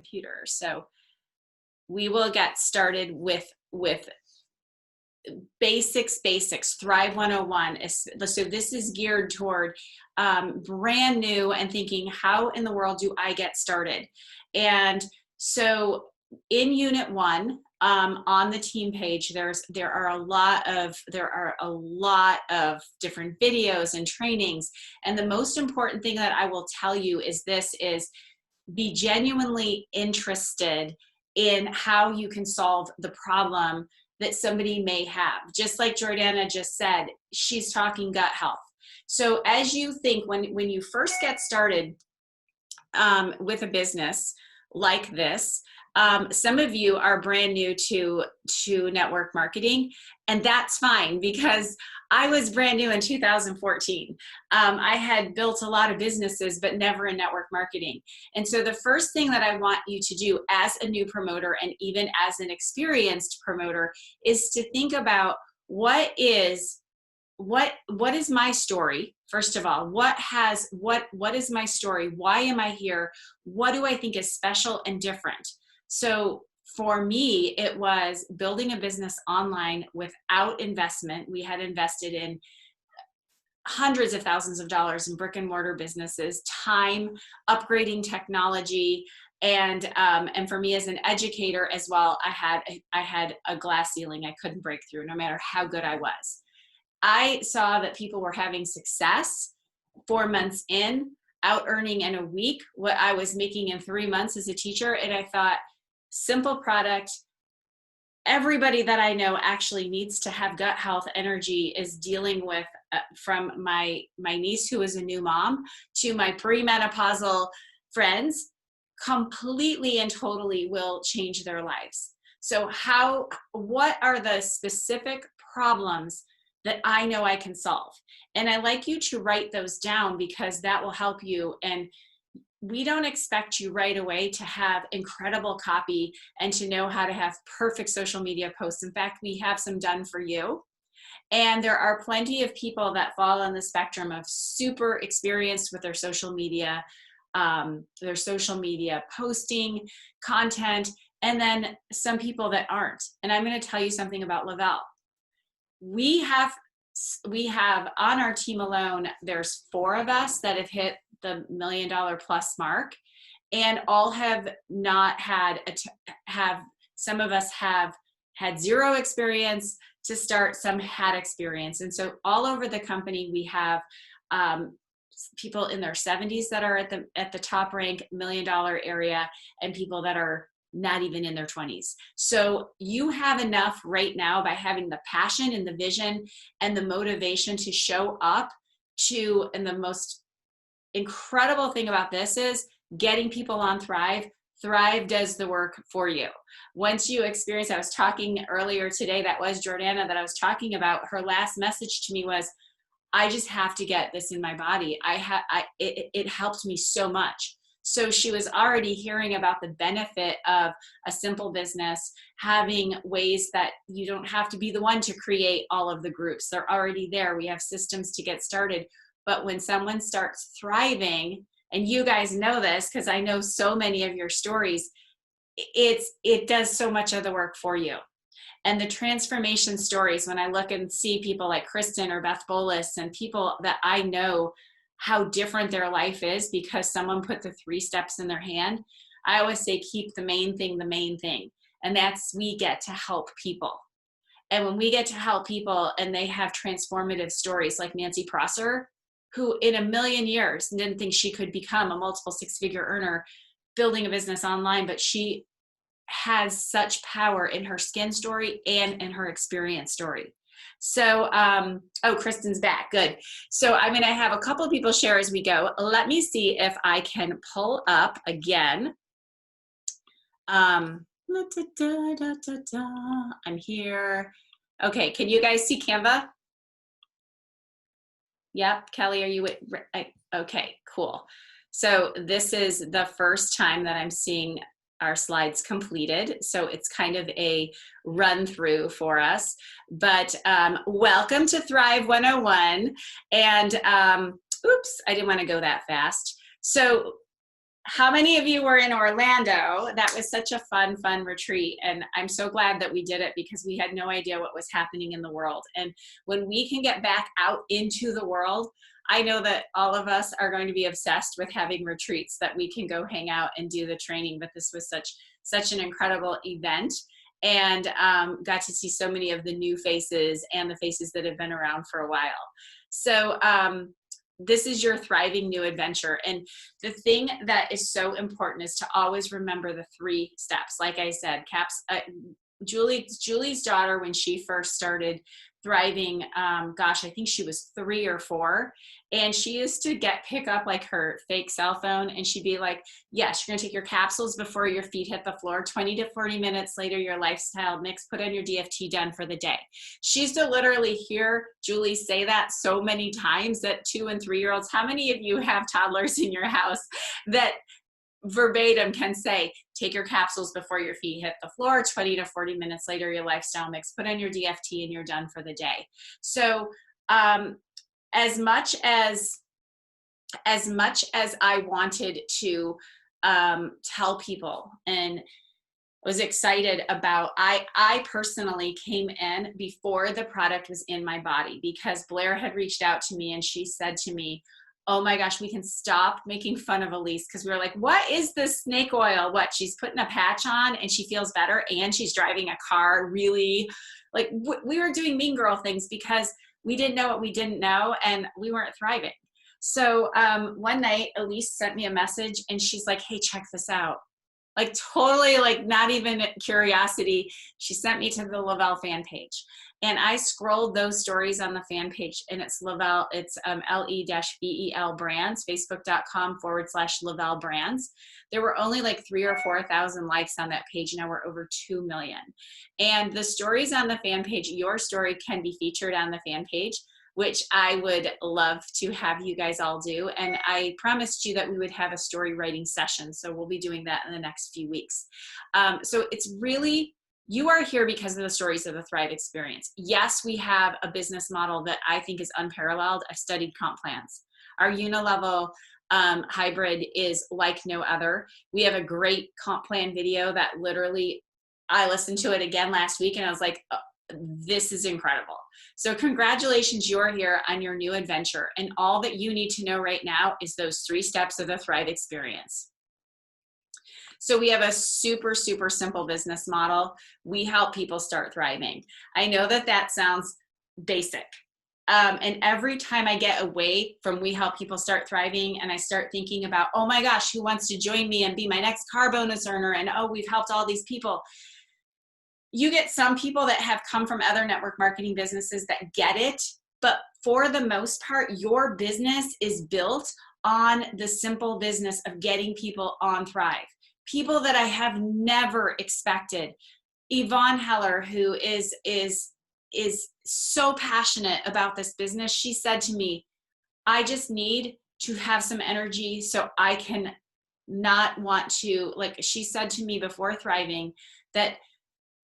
computer. So we will get started with basics. Thrive 101 is, so this is geared toward brand new and thinking, how in the world do I get started? And so in unit 1, on the team page, there are a lot of different videos and trainings. And the most important thing that I will tell you is be genuinely interested in how you can solve the problem that somebody may have. Just like Jordana just said, she's talking gut health. So as you think, when you first get started with a business like this, some of you are brand new to network marketing, and that's fine, because I was brand new in 2014. I had built a lot of businesses, but never in network marketing. And so the first thing that I want you to do as a new promoter, and even as an experienced promoter, is to think about what is my story. First of all, what is my story? Why am I here? What do I think is special and different? So for me, it was building a business online without investment. We had invested in hundreds of thousands of dollars in brick and mortar businesses, time, upgrading technology, and for me as an educator as well, I had a glass ceiling I couldn't break through, no matter how good I was. I saw that people were having success 4 months in, out earning in a week what I was making in 3 months as a teacher. And I thought, simple product. Everybody that I know actually needs to have gut health. Energy is dealing with, from my niece who is a new mom to my premenopausal friends, completely and totally will change their lives. So what are the specific problems that I know I can solve? And I like you to write those down, because that will help you. And we don't expect you right away to have incredible copy and to know how to have perfect social media posts. In fact, we have some done for you. And there are plenty of people that fall on the spectrum of super experienced with their social media posting content, and then some people that aren't. And I'm going to tell you something about Lavelle. We have on our team alone, there's 4 of us that have hit the $1 million plus mark, and all have not had some of us have had 0 experience to start, some had experience. And so all over the company, we have people in their 70s that are at the top rank, $1 million area, and people that are not even in their 20s. So you have enough right now by having the passion and the vision and the motivation to show up to, and the most incredible thing about this is getting people on Thrive. Thrive does the work for you. Once you experience, I was talking earlier today, that was Jordana that I was talking about, her last message to me was, I just have to get this in my body. It helped me so much. So she was already hearing about the benefit of a simple business, having ways that you don't have to be the one to create all of the groups. They're already there. We have systems to get started. But when someone starts thriving, and you guys know this because I know so many of your stories, it does so much of the work for you. And the transformation stories, when I look and see people like Kristen or Beth Bolus and people that I know how different their life is because someone put the 3 steps in their hand, I always say keep the main thing the main thing. And that's, we get to help people. And when we get to help people and they have transformative stories like Nancy Prosser, who in a million years didn't think she could become a multiple 6-figure earner building a business online, but she has such power in her skin story and in her experience story. So, oh, Kristen's back. Good. So I'm going to have a couple of people share as we go. Let me see if I can pull up again. I'm here. Okay. Can you guys see Canva? Yep. Kelly, are you? Okay, cool. So this is the first time that I'm seeing our slides completed. So it's kind of a run through for us, but welcome to Thrive 101. And oops, I didn't want to go that fast. So how many of you were in Orlando? That was such a fun retreat. And I'm so glad that we did it because we had no idea what was happening in the world. And when we can get back out into the world, I know that all of us are going to be obsessed with having retreats that we can go hang out and do the training. But this was such an incredible event, and got to see so many of the new faces and the faces that have been around for a while. So this is your thriving new adventure. And the thing that is so important is to always remember the 3 steps. Like I said, Julie's daughter, when she first started thriving, gosh, I think she was 3 or 4, and she used to pick up like her fake cell phone, and she'd be like, yes, you're gonna take your capsules before your feet hit the floor, 20 to 40 minutes later, your lifestyle mix, put on your DFT, done for the day. She used to literally hear Julie say that so many times that 2 and 3-year-olds, how many of you have toddlers in your house that verbatim can say, take your capsules before your feet hit the floor, 20 to 40 minutes later, your lifestyle mix, put on your DFT, and you're done for the day. So as much as I wanted to tell people and was excited about, I personally came in before the product was in my body, because Blair had reached out to me and she said to me, oh my gosh, we can stop making fun of Elise, because we were like, what is this snake oil? What, she's putting a patch on and she feels better and she's driving a car, really? Like, we were doing mean girl things because we didn't know what we didn't know, and we weren't thriving. So one night Elise sent me a message and she's like, hey, check this out. Like, totally, like, not even curiosity. She sent me to the Lavelle fan page, and I scrolled those stories on the fan page, and it's Lavelle, it's LE-BEL brands, facebook.com/Lavelle brands. There were only like 3,000 or 4,000 likes on that page. Now we're over 2 million. And the stories on the fan page, your story can be featured on the fan page, which I would love to have you guys all do. And I promised you that we would have a story writing session. So we'll be doing that in the next few weeks. So it's really, you are here because of the stories of the Thrive experience. Yes, we have a business model that I think is unparalleled. I've studied comp plans. Our unilevel hybrid is like no other. We have a great comp plan video that literally, I listened to it again last week and I was like, oh, this is incredible. So congratulations, you're here on your new adventure. And all that you need to know right now is those 3 steps of the Thrive experience. So we have a super simple business model. We help people start thriving. I know that sounds basic. And every time I get away from we help people start thriving and I start thinking about, oh my gosh, who wants to join me and be my next car bonus earner? And oh, we've helped all these people. You get some people that have come from other network marketing businesses that get it, but for the most part, your business is built on the simple business of getting people on Thrive. People that I have never expected. Yvonne Heller, who is so passionate about this business, she said to me, I just need to have some energy so I can not want to, like she said to me before thriving, that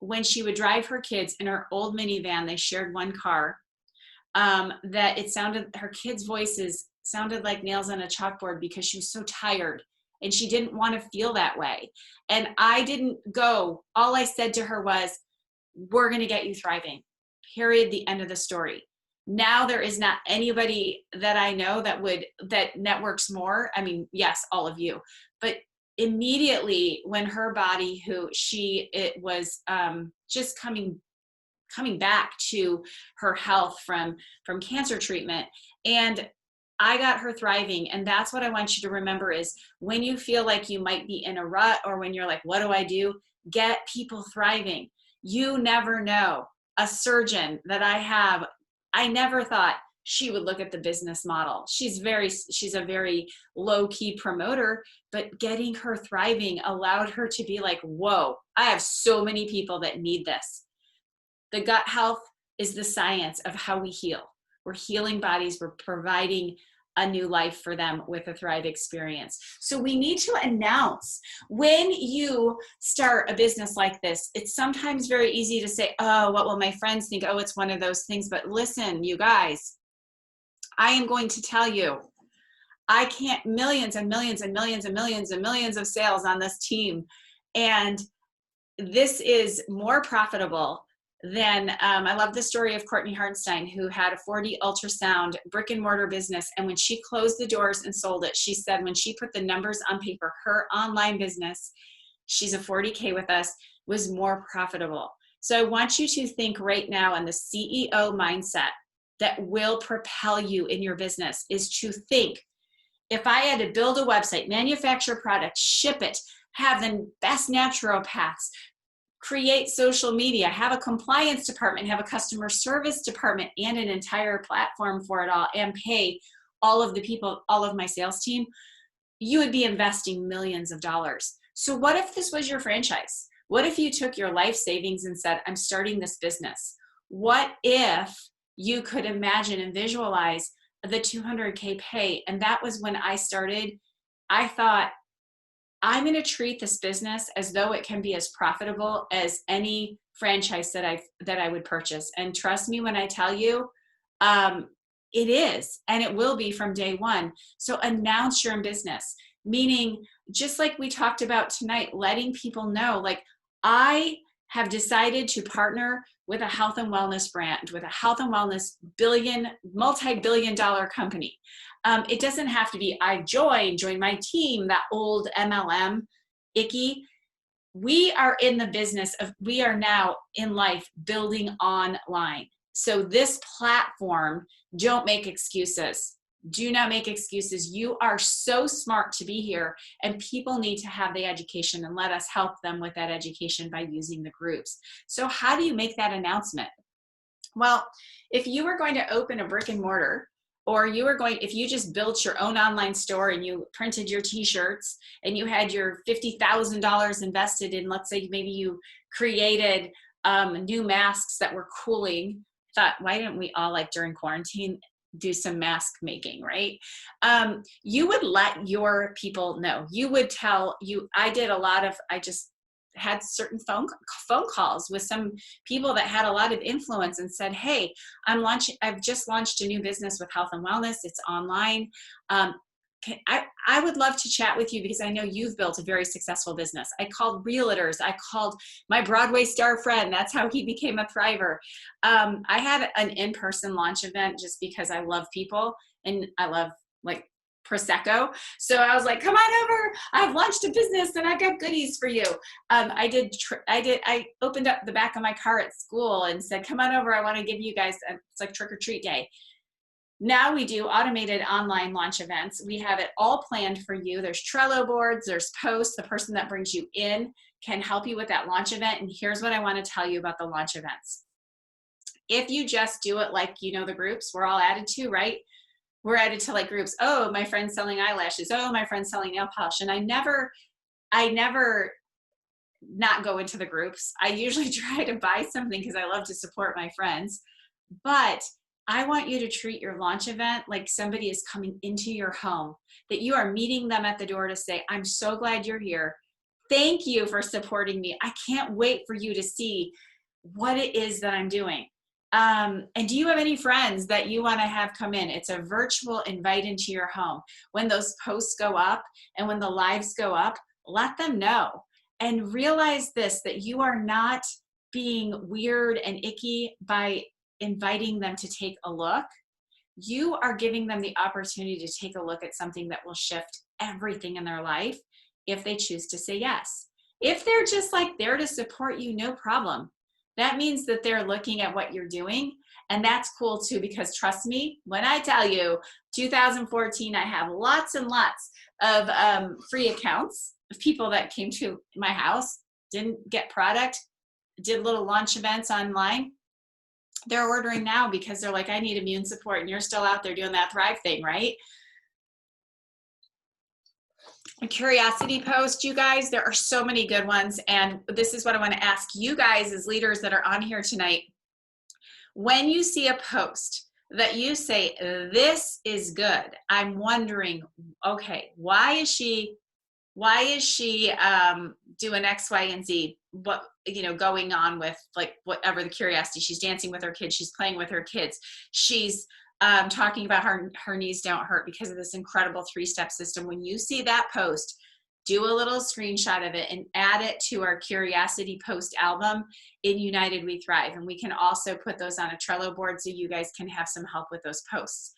when she would drive her kids in her old minivan, they shared one car, that it sounded, her kids' voices sounded like nails on a chalkboard because she was so tired and she didn't want to feel that way. And I didn't go, all I said to her was, we're going to get you thriving, period, the end of the story. Now there is not anybody that I know that networks more. I mean, yes, all of you, but immediately when her body, it was just coming back to her health from cancer treatment, and I got her thriving. And that's what I want you to remember is when you feel like you might be in a rut, or when you're like, what do I do? Get people thriving. You never know. A surgeon that I have, I never thought she would look at the business model. She's a very low-key promoter, but getting her thriving allowed her to be like, whoa, I have so many people that need this. The gut health is the science of how we heal. We're healing bodies. We're providing a new life for them with a Thrive experience. So we need to announce when you start a business like this. It's sometimes very easy to say, oh, what will my friends think? Oh, it's one of those things. But listen, you guys, I am going to tell you, I can't, millions and millions and millions and millions and millions of sales on this team. And this is more profitable than, I love the story of Courtney Harnstein, who had a 4D ultrasound brick and mortar business. And when she closed the doors and sold it, she said when she put the numbers on paper, her online business, she's a 40K with us, was more profitable. So I want you to think right now in the CEO mindset that will propel you in your business is to think, if I had to build a website, manufacture product, ship it, have the best naturopaths, create social media, have a compliance department, have a customer service department, and an entire platform for it all, and pay all of the people, all of my sales team, you would be investing millions of dollars. So what if this was your franchise? What if you took your life savings and said, I'm starting this business? What if you could imagine and visualize the 200K pay? And that was when I started. I thought, I'm going to treat this business as though it can be as profitable as any franchise that I would purchase. And trust me when I tell you, it is, and it will be from day one. So announce your own business, meaning just like we talked about tonight, letting people know, like, I have decided to partner with a health and wellness brand, with a health and wellness multi-billion-dollar company. It doesn't have to be, I join my team, that old MLM, icky. We are in the business of, we are now in life building online. So this platform, don't make excuses. Do not make excuses. You are so smart to be here, and people need to have the education, and let us help them with that education by using the groups. So how do you make that announcement? Well, if you were going to open a brick and mortar, or if you just built your own online store and you printed your t-shirts and you had your $50,000 invested in, let's say maybe you created new masks that were cooling, thought, why didn't we all, like during quarantine, do some mask making, right? You would let your people know. You would tell you, I just had certain phone calls with some people that had a lot of influence and said, hey, I've just launched a new business with health and wellness. It's online. I would love to chat with you because I know you've built a very successful business. I called realtors. I called my Broadway star friend. That's how he became a thriver. I had an in-person launch event just because I love people and I love like Prosecco. So I was like, come on over. I've launched a business and I've got goodies for you. I opened up the back of my car at school and said, come on over. I want to give you guys, it's like trick or treat day. Now we do automated online launch events. We have it all planned for you. There's Trello boards, there's posts. The person that brings you in can help you with that launch event. And here's what I want to tell you about the launch events. If you just do it like, the groups we're all added to, right? We're added to like groups. Oh, my friend's selling eyelashes. Oh, my friend's selling nail polish. And I never not go into the groups. I usually try to buy something because I love to support my friends. But I want you to treat your launch event like somebody is coming into your home, that you are meeting them at the door to say, I'm so glad you're here. Thank you for supporting me. I can't wait for you to see what it is that I'm doing. And do you have any friends that you want to have come in? It's a virtual invite into your home. When those posts go up and when the lives go up, let them know. And realize this, that you are not being weird and icky by inviting them to take a look. You are giving them the opportunity to take a look at something that will shift everything in their life if they choose to say yes. If they're just like there to support you, no problem. That means that they're looking at what you're doing, and that's cool too, because trust me, when I tell you 2014, I have lots and lots of free accounts of people that came to my house, didn't get product, did little launch events online. They're ordering now because they're like, I need immune support, and you're still out there doing that Thrive thing, right? A curiosity post, you guys, there are so many good ones. And this is what I want to ask you guys as leaders that are on here tonight. When you see a post that you say, this is good, I'm wondering, okay, why is she doing X, Y, and Z? What, going on with like whatever the curiosity, she's dancing with her kids, she's playing with her kids, she's talking about her knees don't hurt because of this incredible 3-step system. When you see that post, do a little screenshot of it and add it to our Curiosity post album in United We Thrive. And we can also put those on a Trello board so you guys can have some help with those posts.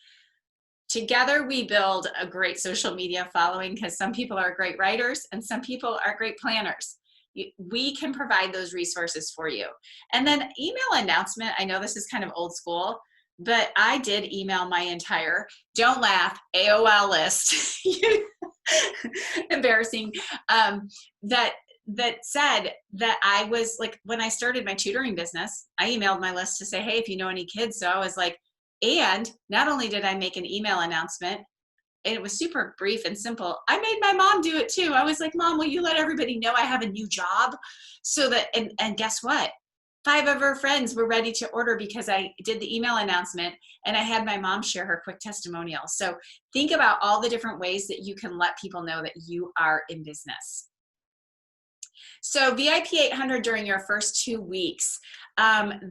Together, we build a great social media following because some people are great writers and some people are great planners. We can provide those resources for you. And then email announcement. I know this is kind of old school, but I did email my entire, don't laugh, AOL list. Embarrassing. That said that I was like, when I started my tutoring business, I emailed my list to say, hey, if you know any kids. So I was like, and not only did I make an email announcement, and it was super brief and simple, I made my mom do it too. I was like, Mom, will you let everybody know I have a new job? So that, and guess what? 5 of her friends were ready to order because I did the email announcement and I had my mom share her quick testimonial. So think about all the different ways that you can let people know that you are in business. So VIP 800 during your first 2 weeks.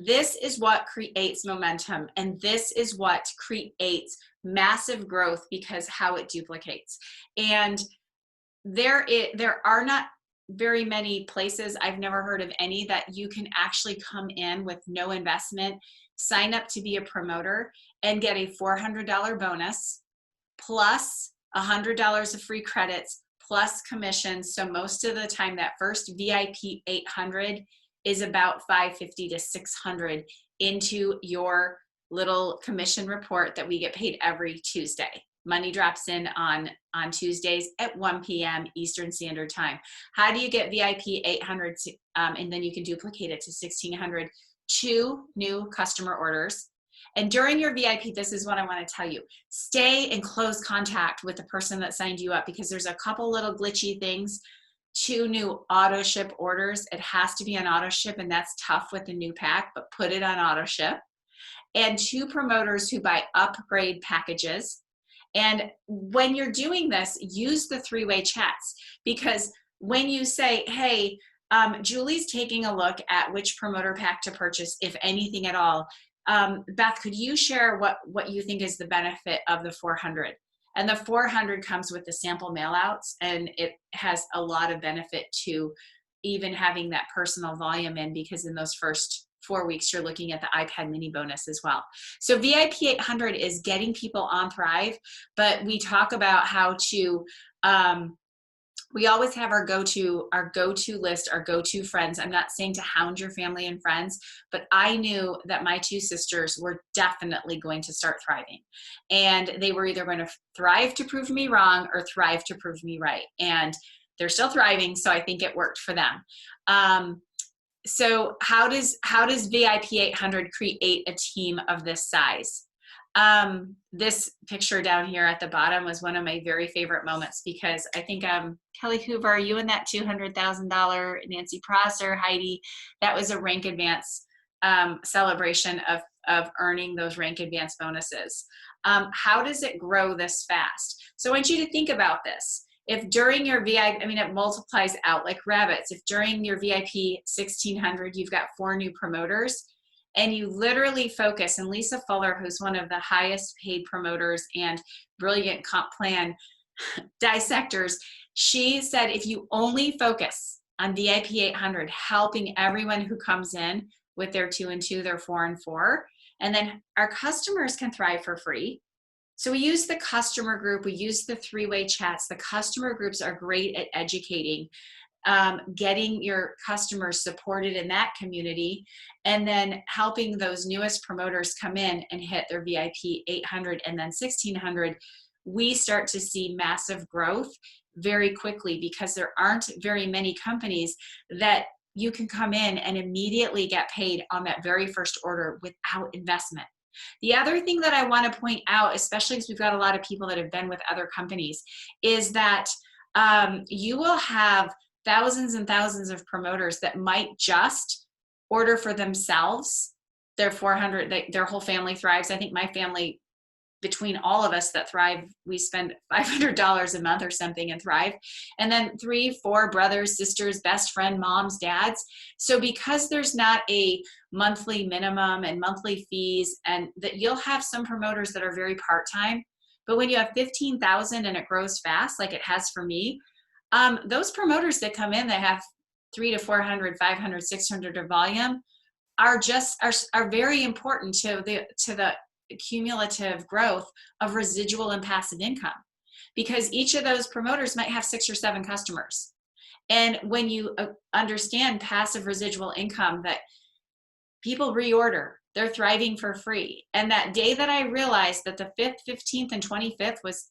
This is what creates momentum, and this is what creates massive growth because how it duplicates. And there are not very many places, I've never heard of any, that you can actually come in with no investment, sign up to be a promoter, and get a $400 bonus plus $100 of free credits plus commissions. So most of the time that first VIP 800 is about $550 to $600 into your little commission report that we get paid every Tuesday. Money drops in on Tuesdays at 1 p.m. Eastern Standard Time. How do you get VIP 800 and then you can duplicate it to 1600? 2 new customer orders. And during your VIP, this is what I want to tell you. Stay in close contact with the person that signed you up because there's a couple little glitchy things. 2 new auto ship orders. It has to be on auto ship, and that's tough with the new pack, but put it on auto ship. And 2 promoters who buy upgrade packages. And when you're doing this, use the 3-way chats, because when you say, hey, Julie's taking a look at which promoter pack to purchase, if anything at all. Beth, could you share what you think is the benefit of the 400? And the 400 comes with the sample mailouts, and it has a lot of benefit to even having that personal volume in, because in those first 4 weeks, you're looking at the iPad mini bonus as well. So VIP 800 is getting people on Thrive, but we talk about how to, we always have our go-to list, our go-to friends. I'm not saying to hound your family and friends, but I knew that my 2 sisters were definitely going to start thriving. And they were either going to thrive to prove me wrong or thrive to prove me right. And they're still thriving, so I think it worked for them. So how does VIP 800 create a team of this size? This picture down here at the bottom was one of my very favorite moments, because I think Kelly Hoover, are you in that $200,000, Nancy Prosser, Heidi? That was a rank advance celebration of earning those rank advance bonuses. How does it grow this fast? So I want you to think about this. If during your VIP, I mean, it multiplies out like rabbits. If during your VIP 1600, you've got 4 new promoters, and you literally focus, and Lisa Fuller, who's one of the highest paid promoters and brilliant comp plan dissectors, she said, if you only focus on VIP 800, helping everyone who comes in with their 2 and 2, their 4 and 4, and then our customers can thrive for free. So we use the customer group, we use the 3-way chats. The customer groups are great at educating, getting your customers supported in that community, and then helping those newest promoters come in and hit their VIP 800 and then 1600. We start to see massive growth very quickly, because there aren't very many companies that you can come in and immediately get paid on that very first order without investment. The other thing that I want to point out, especially because we've got a lot of people that have been with other companies, is that you will have thousands and thousands of promoters that might just order for themselves, their 400, their whole family thrives. I think my family between all of us that Thrive, we spend $500 a month or something in Thrive. And then 3, 4 brothers, sisters, best friend, moms, dads. So because there's not a monthly minimum and monthly fees, and that you'll have some promoters that are very part-time, but when you have 15,000 and it grows fast, like it has for me, those promoters that come in that have 300 to 400, 500, 600 of volume are very important to the cumulative growth of residual and passive income, because each of those promoters might have 6 or 7 customers. And when you understand passive residual income, that people reorder, they're thriving for free. And that day that I realized that the 5th, 15th, and 25th was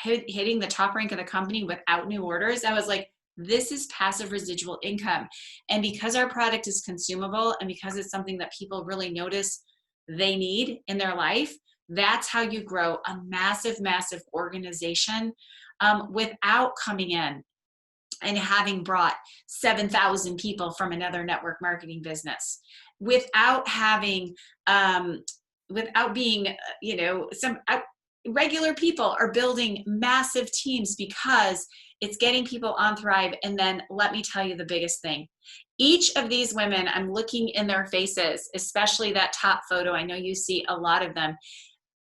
hitting the top rank of the company without new orders, I was like, this is passive residual income. And because our product is consumable and because it's something that people really notice they need in their life, that's how you grow a massive, massive organization without coming in and having brought 7,000 people from another network marketing business, without having, without being, regular people are building massive teams because it's getting people on Thrive. And then let me tell you the biggest thing. Each of these women, I'm looking in their faces, especially that top photo. I know you see a lot of them.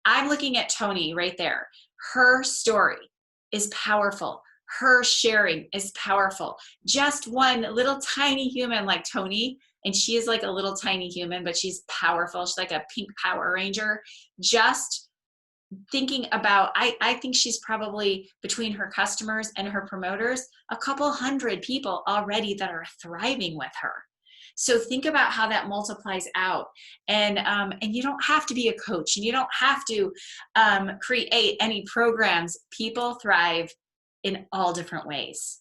I'm looking at Tony right there. Her story is powerful. Her sharing is powerful. Just one little tiny human like Tony, and she is like a little tiny human, but she's powerful. She's like a pink Power Ranger. Just thinking about, I think she's probably, between her customers and her promoters, a couple hundred people already that are thriving with her. So think about how that multiplies out. And you don't have to be a coach, and you don't have to create any programs. People thrive in all different ways.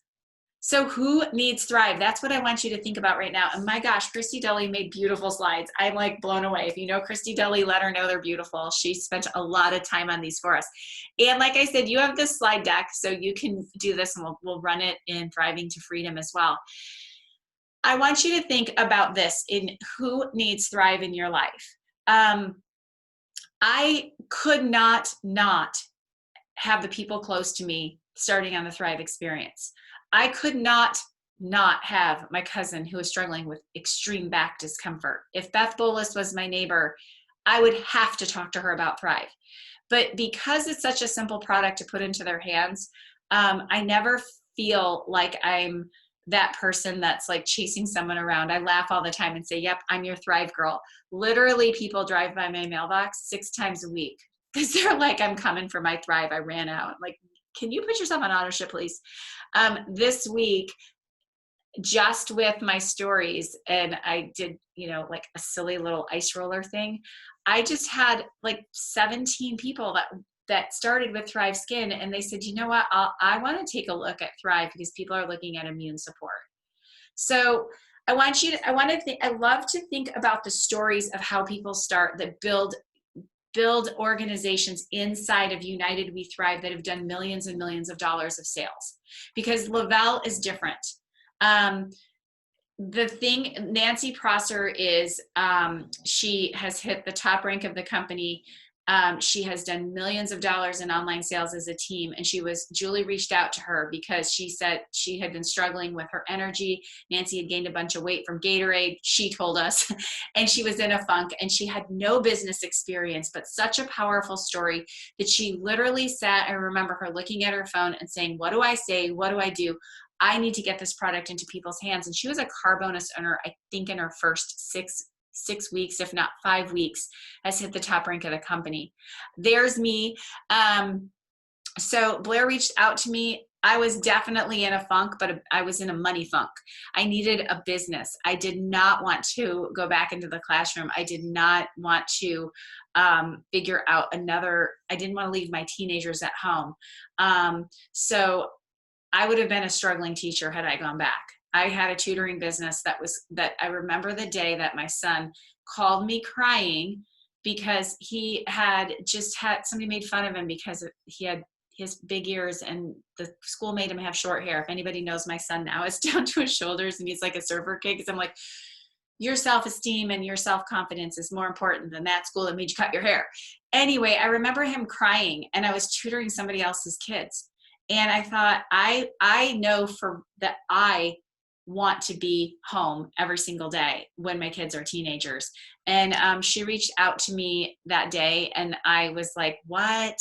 So who needs Thrive? That's what I want you to think about right now. And my gosh, Christy Deli made beautiful slides. I'm like blown away. If you know Christy Deli, let her know they're beautiful. She spent a lot of time on these for us. And like I said, you have this slide deck, so you can do this, and we'll run it in Thriving to Freedom as well. I want you to think about this in who needs Thrive in your life. I could not have the people close to me starting on the Thrive experience. I could not have my cousin who was struggling with extreme back discomfort. If Beth Bolus was my neighbor, I would have to talk to her about Thrive. But because it's such a simple product to put into their hands, I never feel like I'm that person that's like chasing someone around. I laugh all the time and say, yep, I'm your Thrive girl. Literally, people drive by my mailbox 6 times a week because they're like, I'm coming for my Thrive. I ran out. I'm like, can you put yourself on auto ship, please? This week, just with my stories, and I did, like a silly little ice roller thing. I just had like 17 people that started with Thrive Skin, and they said, you know what, I want to take a look at Thrive because people are looking at immune support. So I love to think about the stories of how people start that build organizations inside of United We Thrive that have done millions and millions of dollars of sales, because Lavelle is different. The thing, Nancy Prosser is, she has hit the top rank of the company. She has done millions of dollars in online sales as a team. And Julie reached out to her because she said she had been struggling with her energy. Nancy had gained a bunch of weight from Gatorade, she told us, and she was in a funk, and she had no business experience, but such a powerful story that she literally sat. I remember her looking at her phone and saying, what do I say? What do I do? I need to get this product into people's hands. And she was a car bonus owner, I think, in her first six weeks, if not 5 weeks, has hit the top rank of the company. There's me. So Blair reached out to me. I was definitely in a funk, but I was in a money funk. I needed a business. I did not want to go back into the classroom. I did not want to figure out I didn't want to leave my teenagers at home. So I would have been a struggling teacher had I gone back. I had a tutoring business that I remember the day that my son called me crying because he had somebody made fun of him because he had his big ears, and the school made him have short hair. If anybody knows my son now, it's down to his shoulders, and he's like a surfer kid. Because I'm like, your self-esteem and your self-confidence is more important than that school that made you cut your hair. Anyway, I remember him crying, and I was tutoring somebody else's kids. And I thought, I know for that I want to be home every single day when my kids are teenagers. And she reached out to me that day, and I was like, what?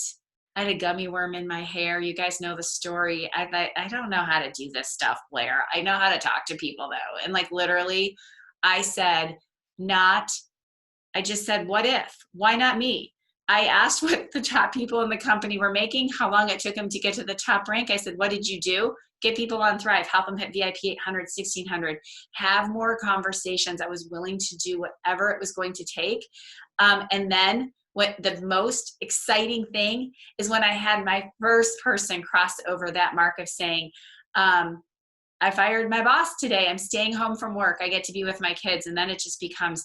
I had a gummy worm in my hair. You guys know the story. I thought, I don't know how to do this stuff, Blair. I know how to talk to people though. And like literally, I said, I just said, what if? Why not me? I asked what the top people in the company were making, how long it took them to get to the top rank. I said, what did you do? Get people on Thrive, help them hit VIP 800, 1600, have more conversations. I was willing to do whatever it was going to take. And then what the most exciting thing is when I had my first person cross over that mark of saying, I fired my boss today. I'm staying home from work. I get to be with my kids. And then it just becomes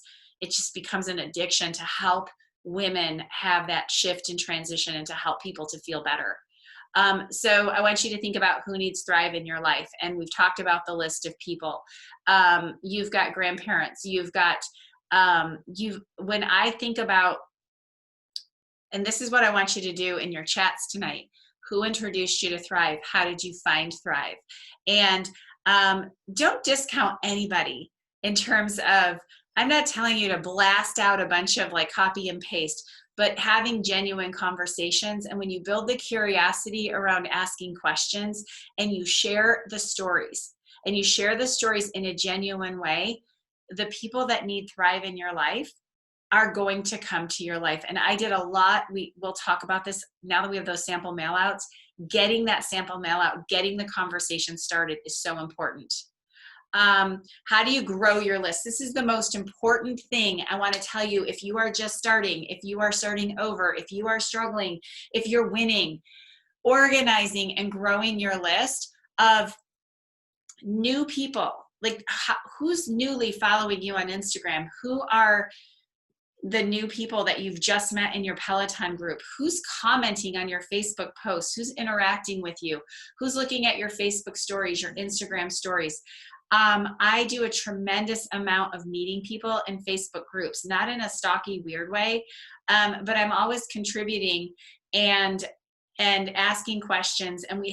an addiction to help women have that shift and transition and to help people to feel better. So I want you to think about who needs Thrive in your life. And we've talked about the list of people. You've got grandparents, you've got, when I think about, and this is what I want you to do in your chats tonight. Who introduced you to Thrive? How did you find Thrive? And don't discount anybody in terms of, I'm not telling you to blast out a bunch of like copy and paste, but having genuine conversations. And when you build the curiosity around asking questions and you share the stories in a genuine way, the people that need Thrive in your life are going to come to your life. And I did a lot. We'll talk about this now that we have those sample mail outs. Getting that sample mail out, getting the conversation started is so important. How do you grow your list? This is the most important thing I want to tell you. If you are just starting, if you are starting over, if you are struggling, if you're winning, organizing and growing your list of new people, like who's newly following you on Instagram? Who are the new people that you've just met in your Peloton group? Who's commenting on your Facebook posts? Who's interacting with you? Who's looking at your Facebook stories, your Instagram stories? I do a tremendous amount of meeting people in Facebook groups, not in a stalky, weird way, but I'm always contributing and asking questions. And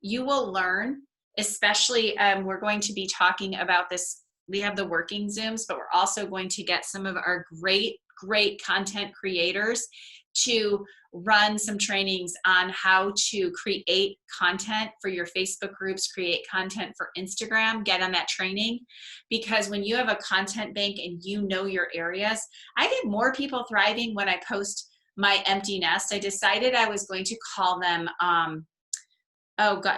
you will learn, especially, we're going to be talking about this. We have the working Zooms, but we're also going to get some of our great content creators to run some trainings on how to create content for your Facebook groups, create content for Instagram, get on that training. Because when you have a content bank and you know your areas, I get more people thriving when I post my empty nest. I decided I was going to call them,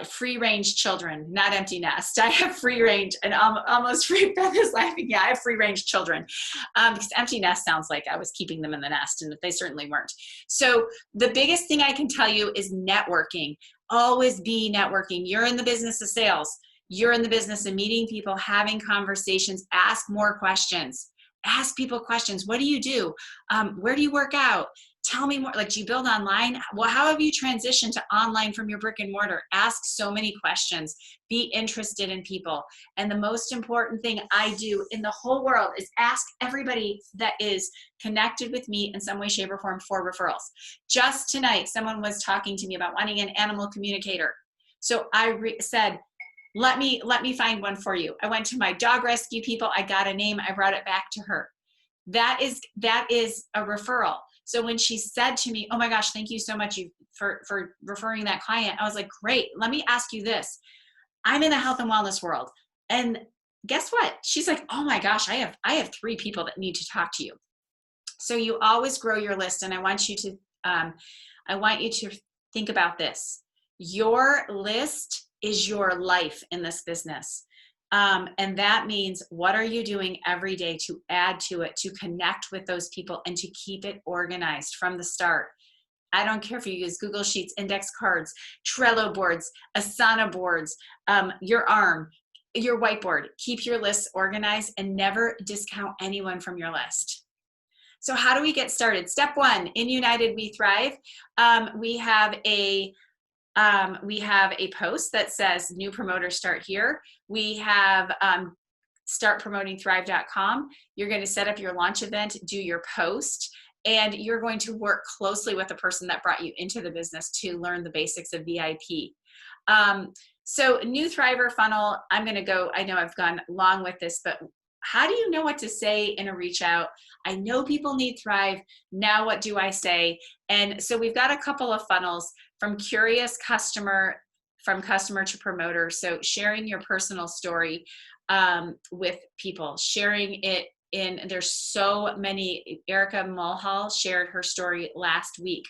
free range children, not empty nest. I have free range, and almost free. Beth is laughing. Yeah, I have free range children, because empty nest sounds like I was keeping them in the nest, and they certainly weren't. So the biggest thing I can tell you is networking. Always be networking. You're in the business of sales. You're in the business of meeting people, having conversations. Ask more questions. Ask people questions. What do you do? Where do you work out? Tell me more. Like, do you build online? Well, how have you transitioned to online from your brick and mortar? Ask so many questions. Be interested in people. And the most important thing I do in the whole world is ask everybody that is connected with me in some way, shape, or form for referrals. Just tonight, someone was talking to me about wanting an animal communicator. So I said, let me find one for you. I went to my dog rescue people. I got a name. I brought it back to her. That is a referral. So when she said to me, oh my gosh, thank you so much for referring that client, I was like, great. Let me ask you this. I'm in the health and wellness world. And guess what? She's like, oh my gosh, I have 3 people that need to talk to you. So you always grow your list. And I want you to think about this. Your list is your life in this business. And that means, what are you doing every day to add to it, to connect with those people and to keep it organized from the start? I don't care if you use Google Sheets, index cards, Trello boards, Asana boards, your arm, your whiteboard. Keep your lists organized and never discount anyone from your list. So how do we get started? Step 1, in United We Thrive. We have a post that says new promoters start here. We have start promoting thrive.com. You're going to set up your launch event, do your post, and you're going to work closely with the person that brought you into the business to learn the basics of VIP. So new Thriver funnel, I'm going to go, I know I've gone long with this, but how do you know what to say in a reach out? I know people need Thrive. Now what do I say? And so we've got a couple of funnels from curious customer, from customer to promoter. So sharing your personal story with people, sharing it in, there's so many. Erica Mulhall shared her story last week.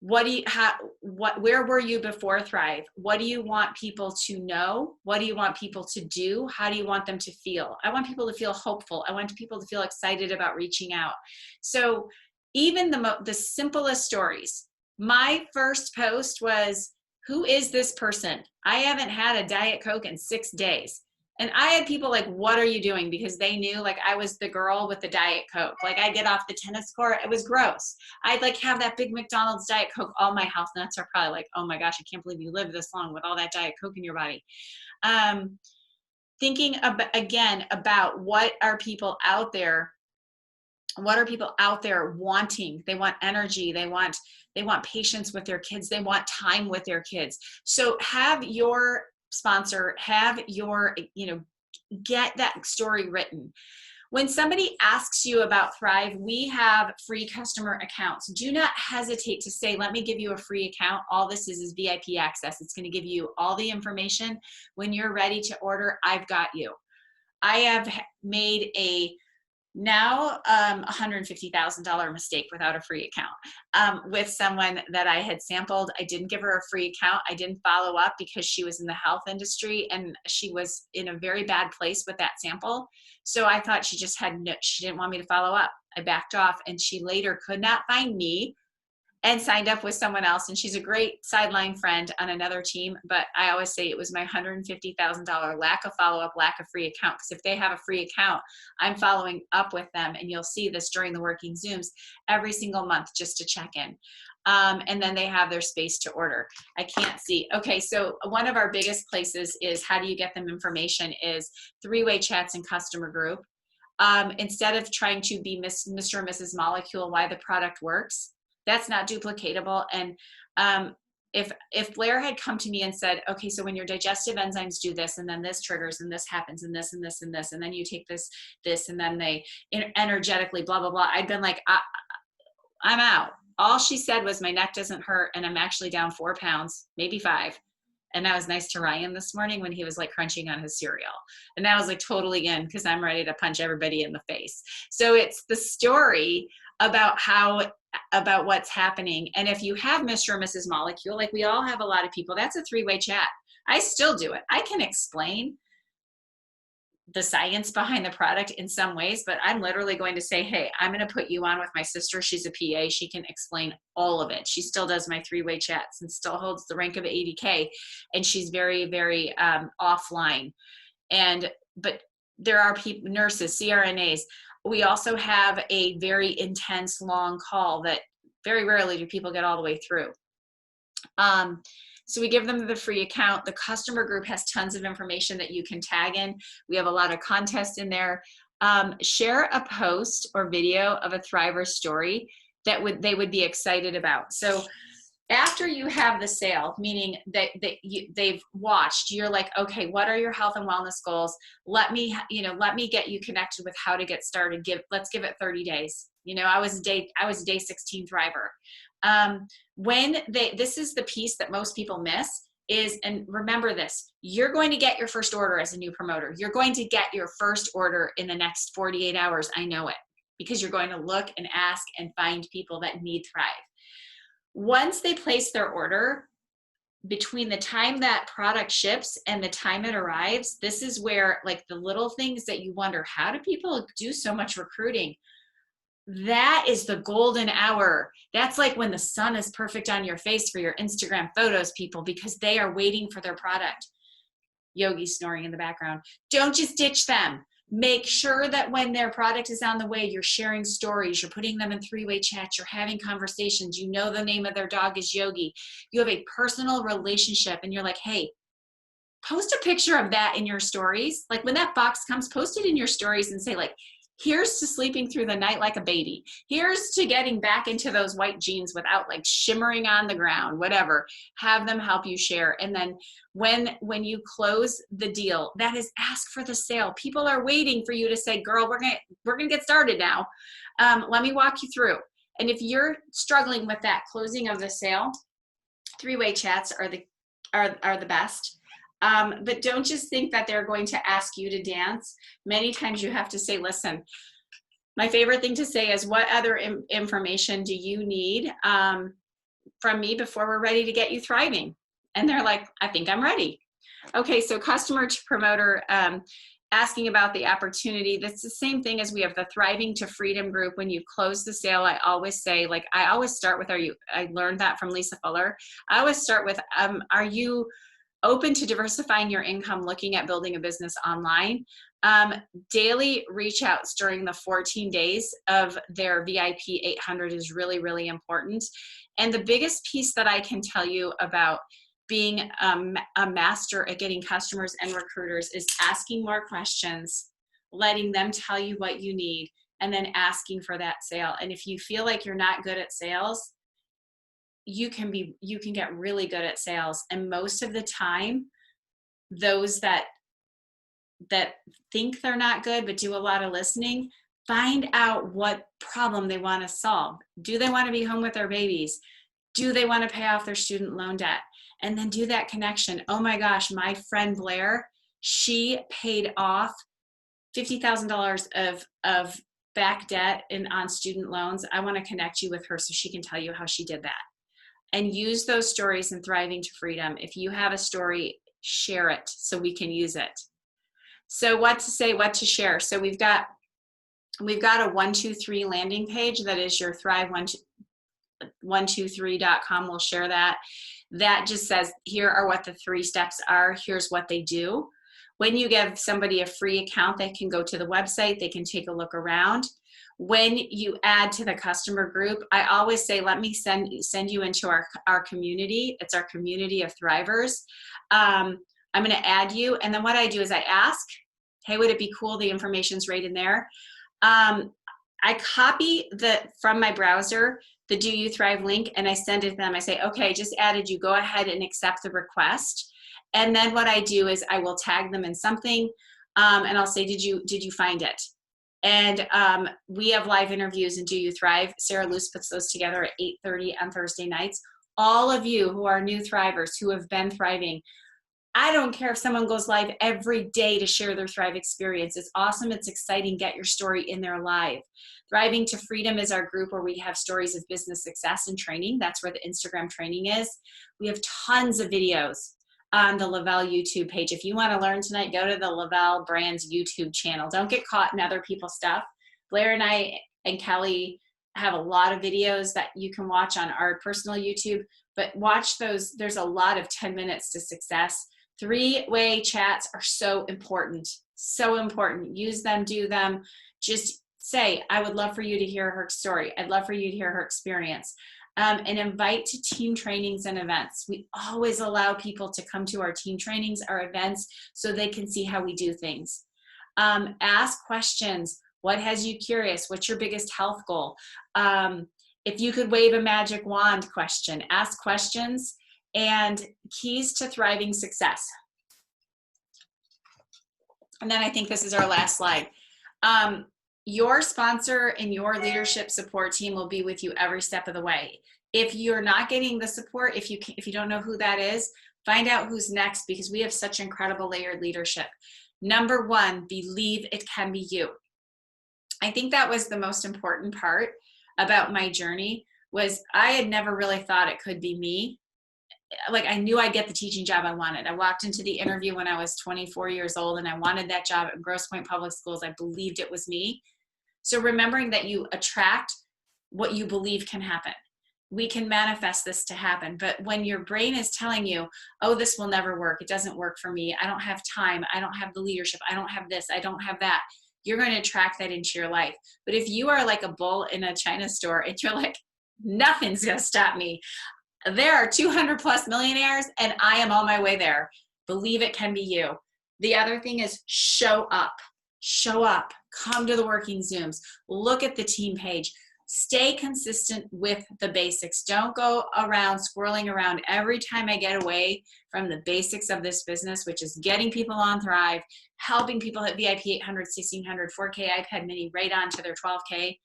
Where were you before Thrive? What do you want people to know? What do you want people to do? How do you want them to feel? I want people to feel hopeful. I want people to feel excited about reaching out. So even the simplest stories. My first post was, who is this person? I haven't had a Diet Coke in 6 days. And I had people like, what are you doing? Because they knew like I was the girl with the Diet Coke. Like I'd get off the tennis court, it was gross. I'd like have that big McDonald's Diet Coke. All my health nuts are probably like, oh my gosh, I can't believe you lived this long with all that Diet Coke in your body. Thinking again about what are people out there wanting? They want energy. They want patience with their kids. They want time with their kids. So have your sponsor, have your, get that story written. When somebody asks you about Thrive, we have free customer accounts. Do not hesitate to say, let me give you a free account. All this is VIP access. It's going to give you all the information. When you're ready to order, I've got you. I have made a now $150,000 mistake without a free account with someone that I had sampled. I didn't give her a free account. I didn't follow up because she was in the health industry and she was in a very bad place with that sample. So I thought she didn't want me to follow up. I backed off and she later could not find me and signed up with someone else. And she's a great sideline friend on another team. But I always say it was my $150,000 lack of follow-up, lack of free account. Because if they have a free account, I'm following up with them. And you'll see this during the working Zooms every single month just to check in. And then they have their space to order. I can't see. Okay, so one of our biggest places is how do you get them information is three-way chats and customer group. Instead of trying to be Mr. or Mrs. Molecule, why the product works. That's not duplicatable. And if Blair had come to me and said, okay, so when your digestive enzymes do this, and then this triggers, and this happens, and this, and this, and this, and then you take this, and then they energetically, blah, blah, blah. I'd been like, I'm out. All she said was my neck doesn't hurt, and I'm actually down 4 pounds, maybe 5. And that was nice to Ryan this morning when he was like crunching on his cereal. And that was like totally in because I'm ready to punch everybody in the face. So it's the story about what's happening. And if you have Mr. or Mrs. Molecule, like we all have a lot of people, that's a three-way chat. I still do it. I can explain the science behind the product in some ways, but I'm literally going to say, hey, I'm going to put you on with my sister. She's a PA. She can explain all of it. She still does my three-way chats and still holds the rank of 80K. And she's very, very offline. But there are people, nurses, CRNAs. We also have a very intense long call that very rarely do people get all the way through. So we give them the free account. The customer group has tons of information that you can tag in. We have a lot of contests in there. Share a post or video of a Thriver story that they would be excited about. So after you have the sale, meaning that they've watched, you're like, okay, what are your health and wellness goals? Let me get you connected with how to get started. Let's give it 30 days. I was day 16 Thriver. This is the piece that most people miss is, and remember this, you're going to get your first order as a new promoter. You're going to get your first order in the next 48 hours. I know it, because you're going to look and ask and find people that need Thrive. Once they place their order, between the time that product ships and the time it arrives, this is where like the little things that you wonder, how do people do so much recruiting? That is the golden hour. That's like when the sun is perfect on your face for your Instagram photos, people, because they are waiting for their product. Yogi snoring in the background. Don't just ditch them. Make sure that when their product is on the way, you're sharing stories, you're putting them in three-way chats, you're having conversations, you know the name of their dog is Yogi. You have a personal relationship and you're like, hey, post a picture of that in your stories. Like when that box comes, post it in your stories and say like, here's to sleeping through the night like a baby. Here's to getting back into those white jeans without like shimmering on the ground, whatever. Have them help you share. And then when you close the deal, that is ask for the sale. People are waiting for you to say, girl, we're gonna get started now. Let me walk you through. And if you're struggling with that closing of the sale, three-way chats are the best. But don't just think that they're going to ask you to dance. Many times you have to say, listen, my favorite thing to say is, what other information do you need from me before we're ready to get you thriving? And they're like, I think I'm ready. Okay, so customer to promoter, asking about the opportunity. That's the same thing as we have the Thriving to Freedom group. When you close the sale, I always say, like, I always start with, I learned that from Lisa Fuller. I always start with, are you open to diversifying your income, looking at building a business online? Daily reach outs during the 14 days of their VIP 800 is really, really important. And the biggest piece that I can tell you about being a master at getting customers and recruiters is asking more questions, letting them tell you what you need, and then asking for that sale. And if you feel like you're not good at sales, you can get really good at sales. And most of the time, those that think they're not good but do a lot of listening, find out what problem they want to solve. Do they want to be home with their babies? Do they want to pay off their student loan debt? And then do that connection. Oh my gosh, my friend Blair, she paid off $50,000 of back debt on student loans. I want to connect you with her so she can tell you how she did that. And use those stories in Thriving to Freedom. If you have a story, share it so we can use it. So what to say, what to share. So we've got a 123 landing page that is your thrive123.com. We'll share that. That just says, here are what the 3 steps are. Here's what they do. When you give somebody a free account, they can go to the website, they can take a look around. When you add to the customer group, I always say, let me send you into our community. It's our community of thrivers. I'm going to add you. And then what I do is I ask, hey, would it be cool? The information's right in there. I copy from my browser, the Do You Thrive link, and I send it to them. I say, okay, just added you. Go ahead and accept the request. And then what I do is I will tag them in something, and I'll say, did you find it? And we have live interviews in Do You Thrive. Sarah Luce puts those together at 8:30 on Thursday nights. All of you who are new thrivers, who have been thriving, I don't care if someone goes live every day to share their Thrive experience. It's awesome. It's exciting. Get your story in there live. Thriving to Freedom is our group where we have stories of business success and training. That's where the Instagram training is. We have tons of videos on the Lavelle YouTube page. If you want to learn tonight, go to the Lavelle Brands YouTube channel. Don't get caught in other people's stuff. Blair and I and Kelly have a lot of videos that you can watch on our personal YouTube, but watch those. There's a lot of 10 minutes to success. 3-way chats are so important. So important. Use them, do them. Just say, I would love for you to hear her story. I'd love for you to hear her experience. And invite to team trainings and events. We always allow people to come to our team trainings, our events, so they can see how we do things. Ask questions. What has you curious? What's your biggest health goal? If you could wave a magic wand question. Ask questions. And keys to thriving success. And then I think this is our last slide. Your sponsor and your leadership support team will be with you every step of the way. If you're not getting the support, if you don't know who that is, find out who's next, because we have such incredible layered leadership. Number 1, believe it can be you. I think that was the most important part about my journey, was I had never really thought it could be me. Like, I knew I'd get the teaching job I wanted. I walked into the interview when I was 24 years old and I wanted that job at Grosse Pointe Public Schools. I believed it was me. So remembering that you attract what you believe can happen. We can manifest this to happen. But when your brain is telling you, oh, this will never work, it doesn't work for me, I don't have time, I don't have the leadership, I don't have this, I don't have that, you're going to attract that into your life. But if you are like a bull in a China store and you're like, nothing's going to stop me, there are 200 plus millionaires and I am on my way there, Believe it can be you. The other thing is show up. Show up. Come to the working Zooms. Look at the team page. Stay consistent with the basics. Don't go around swirling around every time I get away from the basics of this business, which is getting people on Thrive, helping people hit VIP 800, 1600, 4K iPad mini right on to their 12K.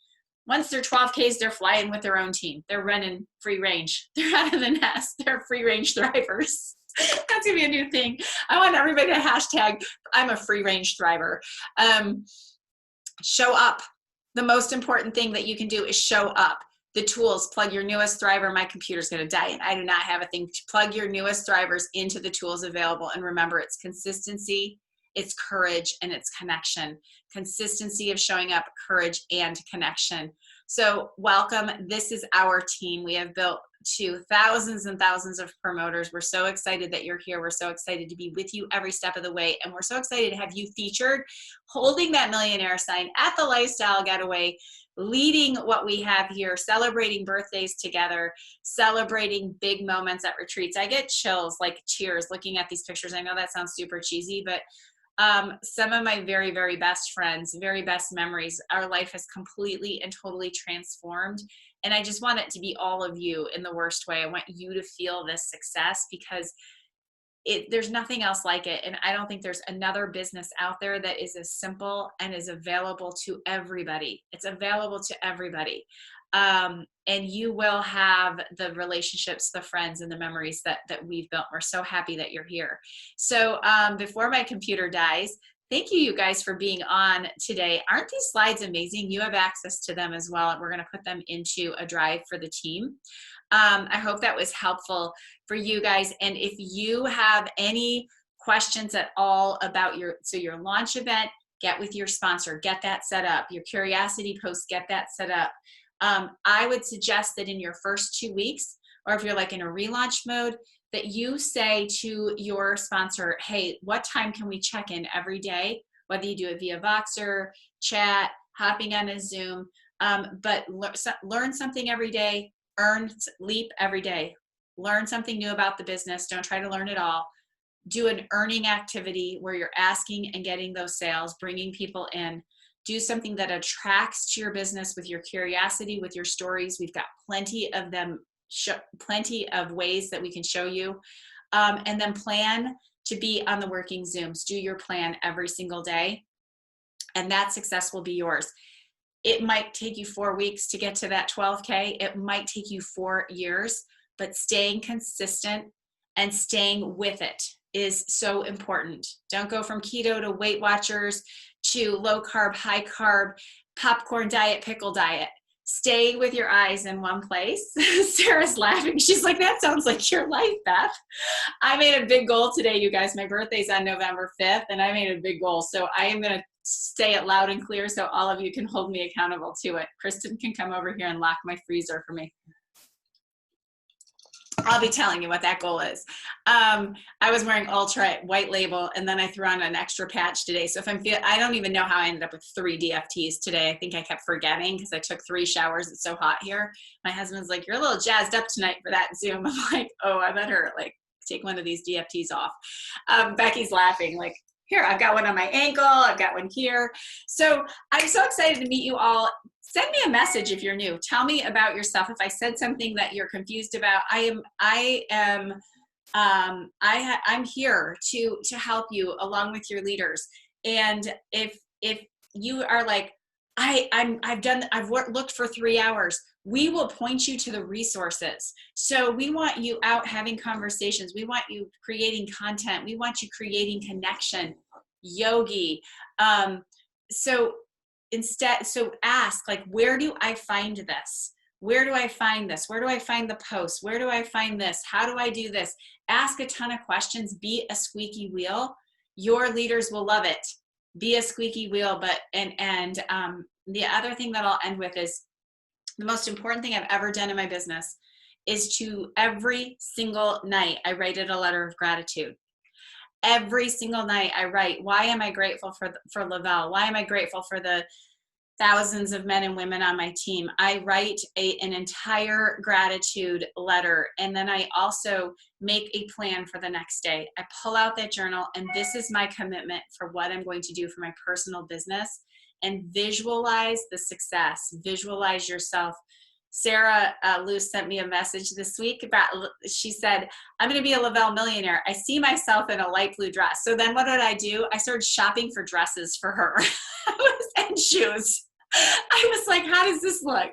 Once they're 12Ks, they're flying with their own team. They're running free range. They're out of the nest. They're free range thrivers. That's gonna be a new thing. I want everybody to hashtag, I'm a free range thriver. Show up. The most important thing that you can do is show up. The tools, plug your newest thriver. My computer's going to die and I do not have a thing. Plug your newest thrivers into the tools available. And remember, it's consistency, it's courage, and it's connection. Consistency of showing up, courage, and connection. So welcome. This is our team. We have built to thousands and thousands of promoters. We're so excited that you're here. We're so excited to be with you every step of the way. And we're so excited to have you featured holding that millionaire sign at the Lifestyle Getaway, leading what we have here, celebrating birthdays together, celebrating big moments at retreats. I get chills, like cheers, looking at these pictures. I know that sounds super cheesy, but some of my very, very best friends, very best memories, our life has completely and totally transformed. And I just want it to be all of you in the worst way. I want you to feel this success because there's nothing else like it. And I don't think there's another business out there that is as simple and is available to everybody. It's available to everybody. And you will have the relationships, the friends, and the memories that we've built. We're so happy that you're here. So before my computer dies, thank you guys for being on today. Aren't these slides amazing? You have access to them as well. And we're going to put them into a drive for the team. I hope that was helpful for you guys. And if you have any questions at all about your launch event, get with your sponsor, get that set up. Your curiosity post, get that set up. I would suggest that in your first 2 weeks, or if you're like in a relaunch mode, that you say to your sponsor, hey, what time can we check in every day? Whether you do it via Voxer, chat, hopping on a Zoom, but learn something every day, leap every day. Learn something new about the business. Don't try to learn it all. Do an earning activity where you're asking and getting those sales, bringing people in. Do something that attracts to your business with your curiosity, with your stories. We've got plenty of them, plenty of ways that we can show you. And then plan to be on the working Zooms. Do your plan every single day, and that success will be yours. It might take you 4 weeks to get to that 12K. It might take you 4 years, but staying consistent and staying with it is so important. Don't go from keto to Weight Watchers to low carb, high carb, popcorn diet, pickle diet. Stay with your eyes in one place. Sarah's laughing. She's like, that sounds like your life, Beth. I made a big goal today, you guys. My birthday's on November 5th, and I made a big goal. So I am going to say it loud and clear so all of you can hold me accountable to it. Kristen can come over here and lock my freezer for me. I'll be telling you what that goal is. I was wearing Ultra white label, and then I threw on an extra patch today. So if I don't even know how I ended up with 3 DFTs today. I think I kept forgetting because I took 3 showers. It's so hot here. My husband's like, you're a little jazzed up tonight for that Zoom. I'm like, oh, I better like take one of these DFTs off. Becky's laughing like, here, I've got one on my ankle. I've got one here. So I'm so excited to meet you all. Send me a message if you're new. Tell me about yourself. If I said something that you're confused about, I'm here to help you along with your leaders. And if you are like, I've looked for 3 hours, we will point you to the resources. So we want you out having conversations. We want you creating content. We want you creating connection, yogi. So ask, like, where do I find this? Where do I find this? Where do I find the posts? Where do I find this? How do I do this? Ask a ton of questions. Be a squeaky wheel. Your leaders will love it. Be a squeaky wheel. And the other thing that I'll end with is the most important thing I've ever done in my business is to every single night, I write it a letter of gratitude. Every single night I write, why am I grateful for Lavelle? Why am I grateful for the thousands of men and women on my team. I write an entire gratitude letter, and then I also make a plan for the next day. I pull out that journal, and this is my commitment for what I'm going to do for my personal business, and visualize the success. Visualize yourself. Sarah Luce sent me a message this week about, she said, I'm going to be a Lavelle millionaire. I see myself in a light blue dress. So then what did I do? I started shopping for dresses for her and shoes. I was like, how does this look?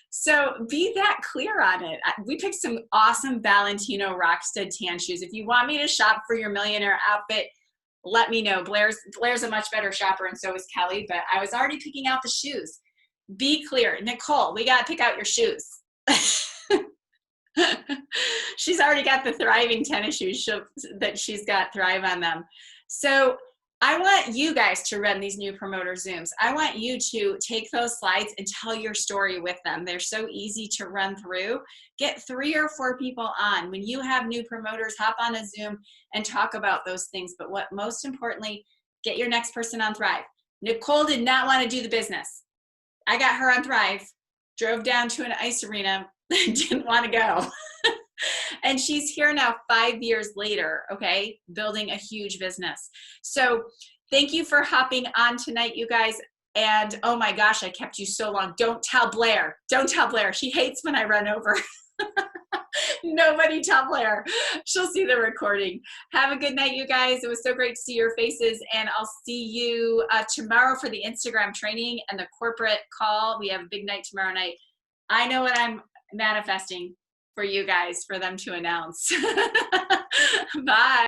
So be that clear on it. We picked some awesome Valentino Rockstud tan shoes. If you want me to shop for your millionaire outfit, let me know. Blair's a much better shopper, and so is Kelly, but I was already picking out the shoes. Be clear. Nicole, we got to pick out your shoes. She's already got the thriving tennis shoes that she's got thrive on them. So I want you guys to run these new promoter Zooms. I want you to take those slides and tell your story with them. They're so easy to run through. Get 3 or 4 people on. When you have new promoters, hop on a Zoom and talk about those things. But what most importantly, get your next person on Thrive. Nicole did not want to do the business. I got her on Thrive, drove down to an ice arena, didn't want to go. And she's here now 5 years later, okay, building a huge business. So thank you for hopping on tonight, you guys. And oh my gosh, I kept you so long. Don't tell Blair. Don't tell Blair. She hates when I run over. Nobody tell Blair. She'll see the recording. Have a good night, you guys. It was so great to see your faces. And I'll see you tomorrow for the Instagram training and the corporate call. We have a big night tomorrow night. I know what I'm manifesting for you guys, for them to announce. Bye.